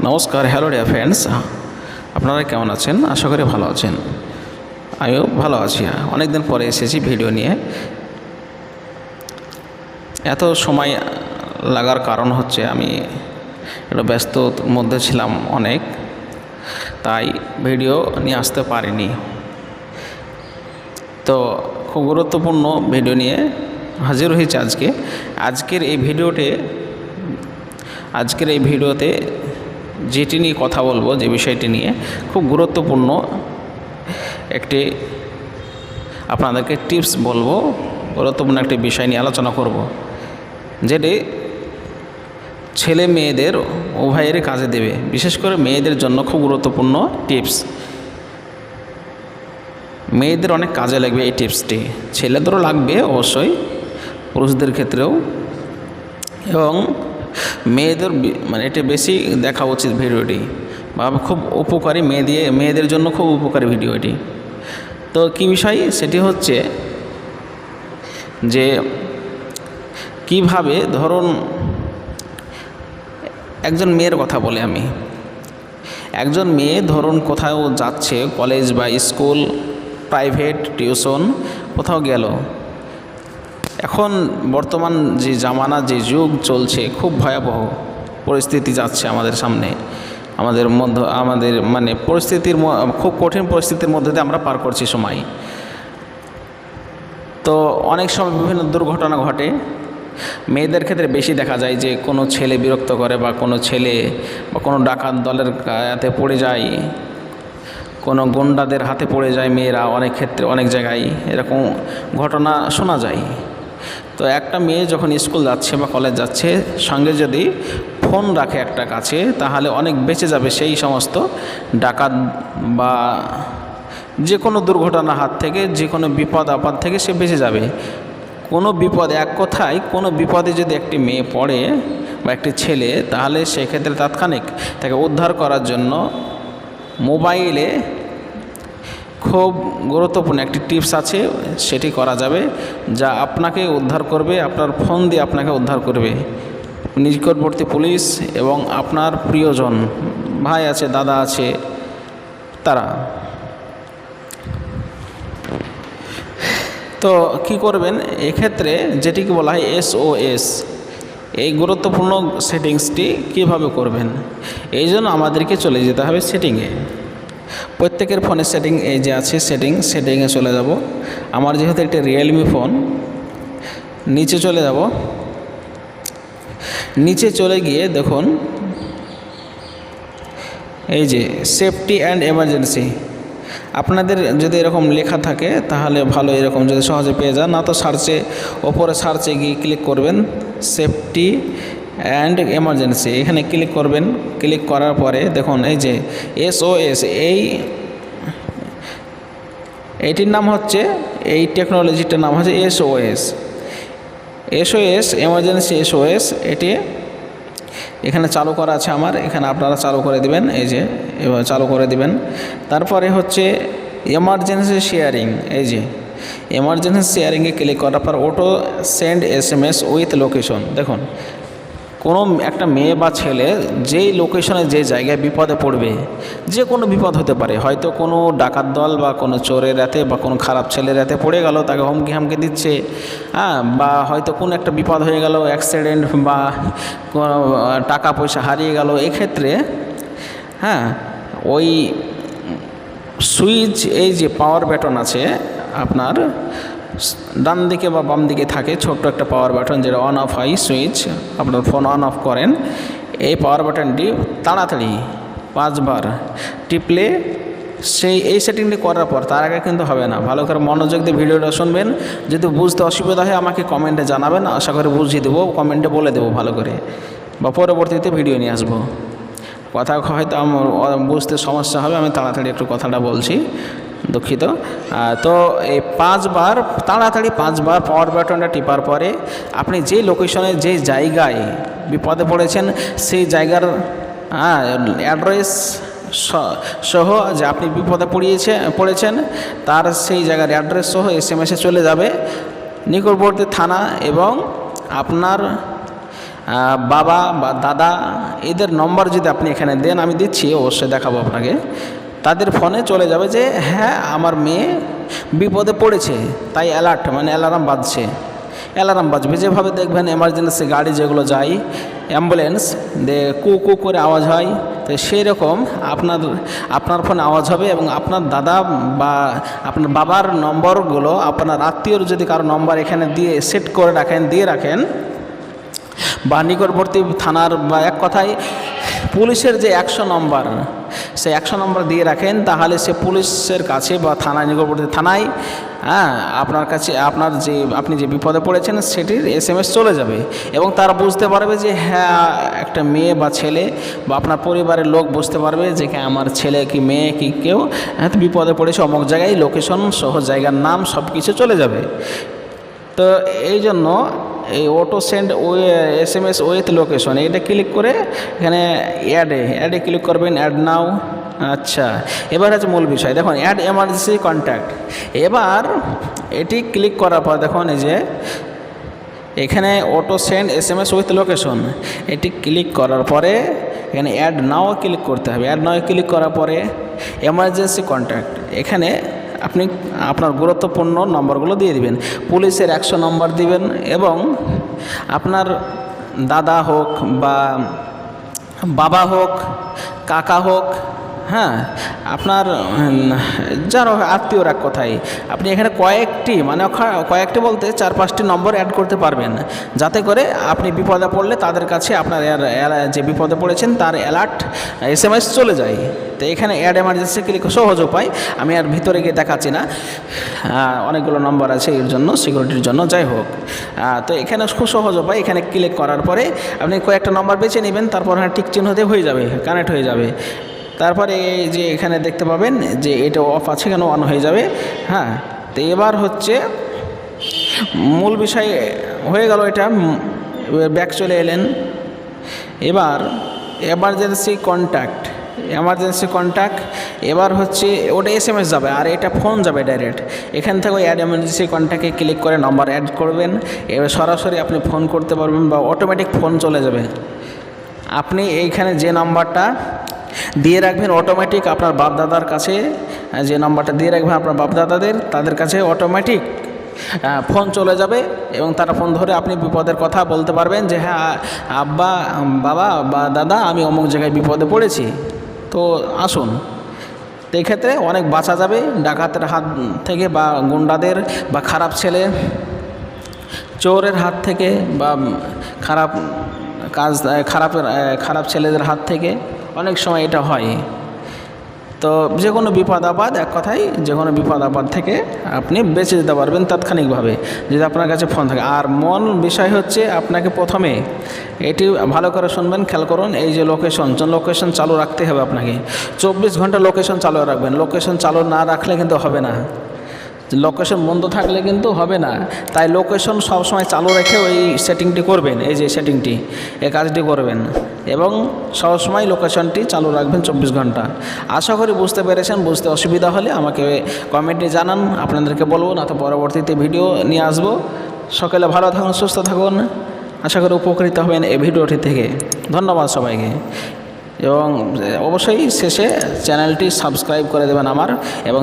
নমস্কার, hello dear friends, আপনারা কেমন আছেন? আশা করি ভালো আছেন। আমিও ভালো আছি। অনেক দিন পরে এসেছি ভিডিও নিয়ে। এত সময় লাগার কারণ হচ্ছে আমি একটু ব্যস্তর মধ্যে ছিলাম অনেক, তাই ভিডিও নিয়ে আসতে পারিনি। তো খুব গুরুত্বপূর্ণ ভিডিও নিয়ে হাজির হয়েছে আজকের এই ভিডিওতে যেটি নিয়ে কথা বলবো, যে বিষয়টি নিয়ে খুব গুরুত্বপূর্ণ একটি আপনাদেরকে টিপস বলবো, গুরুত্বপূর্ণ একটি বিষয় নিয়ে আলোচনা করব, যেটি ছেলে মেয়েদের উভয়েরই কাজে দেবে। বিশেষ করে মেয়েদের জন্য খুব গুরুত্বপূর্ণ টিপস। মেয়েদের অনেক কাজে লাগবে এই টিপসটি, ছেলেদেরও লাগবে অবশ্যই, পুরুষদের ক্ষেত্রেও, এবং মেয়েদের এটা বেশি দেখা উচিত ভিডিওটি, বা খুব উপকারী মেয়েদের জন্য খুব উপকারী ভিডিও এটি। তো কী বিষয় সেটি হচ্ছে যে কিভাবে, ধরুন একজন মেয়ের কথা বলে আমি, একজন মেয়ে ধরুন কোথাও যাচ্ছে, কলেজ বা স্কুল, প্রাইভেট টিউশন কোথাও গেল। এখন বর্তমান যে জামানা, যে যুগ চলছে, খুব ভয়াবহ পরিস্থিতি যাচ্ছে আমাদের সামনে, আমাদের খুব কঠিন পরিস্থিতির মধ্যে দিয়ে আমরা পার করছি সময়। তো অনেক সময় বিভিন্ন দুর্ঘটনা ঘটে। মেয়েদের ক্ষেত্রে বেশি দেখা যায় যে কোনো ছেলে বিরক্ত করে, বা কোনো ছেলে বা কোনো ডাকাত দলের হাতে পড়ে যায়, কোনো গুন্ডাদের হাতে পড়ে যায় মেয়েরা। অনেক ক্ষেত্রে অনেক জায়গায় এরকম ঘটনা শোনা যায়। তো একটা মেয়ে যখন স্কুল যাচ্ছে বা কলেজ যাচ্ছে, সঙ্গে যদি ফোন রাখে একটা কাছে, তাহলে অনেক বেঁচে যাবে সেই সমস্ত ডাকাত বা যে কোনো দুর্ঘটনার হাত থেকে, যে কোনো বিপদ আপদ থেকে সে বেঁচে যাবে। কোনো বিপদ, এক কথায় কোনো বিপদে যদি একটি মেয়ে পড়ে বা একটি ছেলে, তাহলে সেক্ষেত্রে তাৎক্ষণিক তাকে উদ্ধার করার জন্য মোবাইলে খুব গুরুত্বপূর্ণ একটি টিপস আছে, সেটি করা যাবে, যা আপনাকে উদ্ধার করবে, আপনার ফোন দিয়ে আপনাকে উদ্ধার করবে নিকটবর্তী পুলিশ এবং আপনার প্রিয়জন, ভাই আছে, দাদা আছে, তারা। তো কি করবেন এক্ষেত্রে, যেটিকে বলা হয় SOS, এই গুরুত্বপূর্ণ সেটিংসটি কিভাবে করবেন, এই জন্য আমাদেরকে চলে যেতে হবে সেটিংয়ে। প্রত্যেকের ফোনের সেটিং এই যে আছে, সেটিংয়ে চলে যাব। আমার যেহেতু একটা রিয়েলমি ফোন, নিচে চলে যাব। নিচে চলে গিয়ে দেখুন এই যে সেফটি অ্যান্ড এমার্জেন্সি, আপনাদের যদি এরকম লেখা থাকে তাহলে ভালো, এরকম যদি সহজে পেয়ে যান, না তো ওপরে সার্চে গিয়ে ক্লিক করবেন সেফটি অ্যান্ড এমার্জেন্সি, এখানে ক্লিক করবেন। ক্লিক করার পরে দেখুন এই যে SOS, এইটির নাম হচ্ছে, এই টেকনোলজিটার নাম হচ্ছে SOS এমার্জেন্সি SOS। এটি এখানে চালু করা আছে আমার, এখানে আপনারা চালু করে দিবেন, এই যে এবার চালু করে দিবেন। তারপরে হচ্ছে এমার্জেন্সি শেয়ারিং, এই যে এমার্জেন্সি শেয়ারিংয়ে ক্লিক করার পর auto send SMS with location. দেখুন কোনো একটা মেয়ে বা ছেলে যেই লোকেশনে, যে জায়গায় বিপদে পড়বে, যে কোনো বিপদ হতে পারে, হয়তো কোনো ডাকাত দল বা কোনো চোরের হাতে বা কোনো খারাপ ছেলের হাতে পড়ে গেল, তাকে হুমকি দিচ্ছে, বা হয়তো কোনো একটা বিপদ হয়ে গেল, অ্যাক্সিডেন্ট বা টাকা পয়সা হারিয়ে গেল, এক্ষেত্রে ওই সুইচ, এই যে পাওয়ার বাটন আছে আপনার ডান দিকে বা বাম দিকে থাকে, ছোট্ট একটা পাওয়ার বাটন, যেটা অন অফ হয় সুইচ, আপনার ফোন অন অফ করেন, এই পাওয়ার বাটনটি তাড়াতাড়ি 5 বার টিপলে এই সেটিংটি করার পর, তার আগে কিন্তু হবে না। ভালো করে মনোযোগ দিয়ে ভিডিওটা শুনবেন। যদি বুঝতে অসুবিধা হয় আমাকে কমেন্টে জানাবেন, আশা করে বুঝিয়ে দেবো, কমেন্টে বলে দেবো ভালো করে, বা পরবর্তীতে ভিডিও নিয়ে আসবো। কথা হয়তো আমার বুঝতে সমস্যা হবে, আমি তাড়াতাড়ি একটু কথাটা বলছি, দুঃখিত। তো এই 5 বার তাড়াতাড়ি 5 বার পাওয়ার বাটনটা টিপার পরে আপনি যে লোকেশনে, যে জায়গায় বিপদে পড়েছেন, সেই জায়গার অ্যাড্রেস সহ, যে আপনি বিপদে পড়েছেন তার সেই জায়গার অ্যাড্রেস সহ SMS চলে যাবে নিকটবর্তী থানা এবং আপনার বাবা বা দাদা এদের নম্বর যদি আপনি এখানে দেন, আমি দিচ্ছি, অবশ্যই দেখাবো আপনাকে, তাদের ফোনে চলে যাবে যে হ্যাঁ আমার মেয়ে বিপদে পড়েছে, তাই অ্যালার্ট মানে অ্যালার্ম বাজবে। যেভাবে দেখবেন এমার্জেন্সি গাড়ি যেগুলো যায়, অ্যাম্বুলেন্স কু কু করে আওয়াজ হয়, তো সেই রকম আপনার ফোনে আওয়াজ হবে এবং আপনার দাদা বা আপনার বাবার নম্বরগুলো, আপনার আত্মীয়র যদি কারো নম্বর এখানে দিয়ে সেট করে দিয়ে রাখেন বা নিকটবর্তী থানার বা এক কথায় পুলিশের যে 100 নম্বর, সেই 100 নম্বর দিয়ে রাখেন, তাহলে সে পুলিশের কাছে বা থানায়, নিকটবর্তী থানায় আপনার কাছে আপনি যে বিপদে পড়েছেন সেটির SMS চলে যাবে এবং তারা বুঝতে পারবে যে হ্যাঁ একটা মেয়ে বা ছেলে বা আপনার পরিবারের লোক বুঝতে পারবে যে আমার ছেলে কি মেয়ে কি কেউ বিপদে পড়েছে অমুক জায়গায়, লোকেশন সহ জায়গার নাম সব কিছু চলে যাবে। তো এই জন্য এই auto send SMS with location এটা ক্লিক করে এখানে অ্যাডে ক্লিক করবেন, অ্যাড নাও। আচ্ছা, এবার হচ্ছে মূল বিষয়, দেখুন অ্যাড এমার্জেন্সি কন্ট্যাক্ট। এবার এটি ক্লিক করার পর দেখুন এই যে এখানে auto send SMS with location, এটি ক্লিক করার পরে এখানে অ্যাড নাও ক্লিক করতে হবে। অ্যাড নাও ক্লিক করার পরে এমার্জেন্সি কন্ট্যাক্ট, এখানে আপনি আপনার গুরুত্বপূর্ণ নম্বরগুলো দিয়ে দিবেন। পুলিশের 100 নম্বর দিবেন এবং আপনার দাদা হোক বা বাবা হোক, কাকা হোক, হ্যাঁ আপনার যারা আত্মীয়র এক কথায় আপনি এখানে কয়েকটি বলতে 4-5টি নম্বর অ্যাড করতে পারবেন, যাতে করে আপনি বিপদে পড়লে তাদের কাছে আপনার যে বিপদে পড়েছেন তার অ্যালার্ট SMS চলে যায়। তো এখানে অ্যাড এমার্জেন্সি ক্লিক সহজ উপায়, আমি আর ভিতরে গিয়ে দেখাচ্ছি না, অনেকগুলো নম্বর আছে এর জন্য, সিকিউরিটির জন্য, যাই হোক। তো এখানে খুব সহজ উপায়, এখানে ক্লিক করার পরে আপনি কয়েকটা নম্বর বেছে নেবেন, তারপর টিক চিহ্ন দিয়ে হয়ে যাবে, কানেক্ট হয়ে যাবে। তারপরে এই যে এখানে দেখতে পাবেন যে এটা অফ আছে, কেন অন হয়ে যাবে। হ্যাঁ, তো এবার হচ্ছে মূল বিষয় হয়ে গেল, এটা ব্যাক চলে এলেন। এবার এমার্জেন্সি কন্ট্যাক্ট, এবার হচ্ছে ওটা SMS যাবে আর এটা ফোন যাবে ডাইরেক্ট। এখান থেকে ওই অ্যাড এমার্জেন্সি কন্ট্যাক্টে ক্লিক করে নম্বর অ্যাড করবেন, এবার সরাসরি আপনি ফোন করতে পারবেন বা অটোমেটিক ফোন চলে যাবে। আপনি এইখানে যে নাম্বারটা দিয়ে রাখবেন অটোমেটিক আপনার বাপদাদার কাছে, যে নাম্বারটা দিয়ে রাখবেন আপনার বাপদাদাদের, তাদের কাছে অটোমেটিক ফোন চলে যাবে এবং তারা ফোন ধরে আপনি বিপদের কথা বলতে পারবেন যে হ্যাঁ আব্বা, বাবা বা দাদা আমি অমুক জায়গায় বিপদে পড়েছি, তো আসুন। তো এক্ষেত্রে অনেক বাঁচা যাবে ডাকাতের হাত থেকে বা গুন্ডাদের বা খারাপ ছেলে চোরের হাত থেকে বা খারাপ ছেলেদের হাত থেকে অনেক সময় এটা হয়। তো যে কোনো বিপদ আপদ, এক কথায় যে কোনো বিপদ আপদ থেকে আপনি বেঁচে যেতে পারবেন তাৎক্ষণিকভাবে যদি আপনার কাছে ফোন থাকে। আর মূল বিষয় হচ্ছে আপনাকে প্রথমে এটি ভালো করে শুনবেন, খেয়াল করুন, এই যে লোকেশন চালু রাখতে হবে আপনাকে। 24 ঘন্টা লোকেশন চালু রাখবেন, লোকেশন চালু না রাখলে কিন্তু হবে না, লোকেশন বন্ধ থাকলে কিন্তু হবে না। তাই লোকেশন সবসময় চালু রেখে ওই সেটিংটি করবেন, এই যে সেটিংটি, এই কাজটি করবেন এবং সবসময় লোকেশনটি চালু রাখবেন 24 ঘন্টা। আশা করি বুঝতে পেরেছেন। বুঝতে অসুবিধা হলে আমাকে কমেন্টে জানান, আপনাদেরকে বলবো, না তো পরবর্তীতে ভিডিও নিয়ে আসবো। সকালে ভালো থাকুন, সুস্থ থাকুন, আশা করি উপকৃত হবেন এই ভিডিওটি থেকে। ধন্যবাদ সবাইকে এবং অবশ্যই শেষে চ্যানেলটি সাবস্ক্রাইব করে দেবেন আমার এবং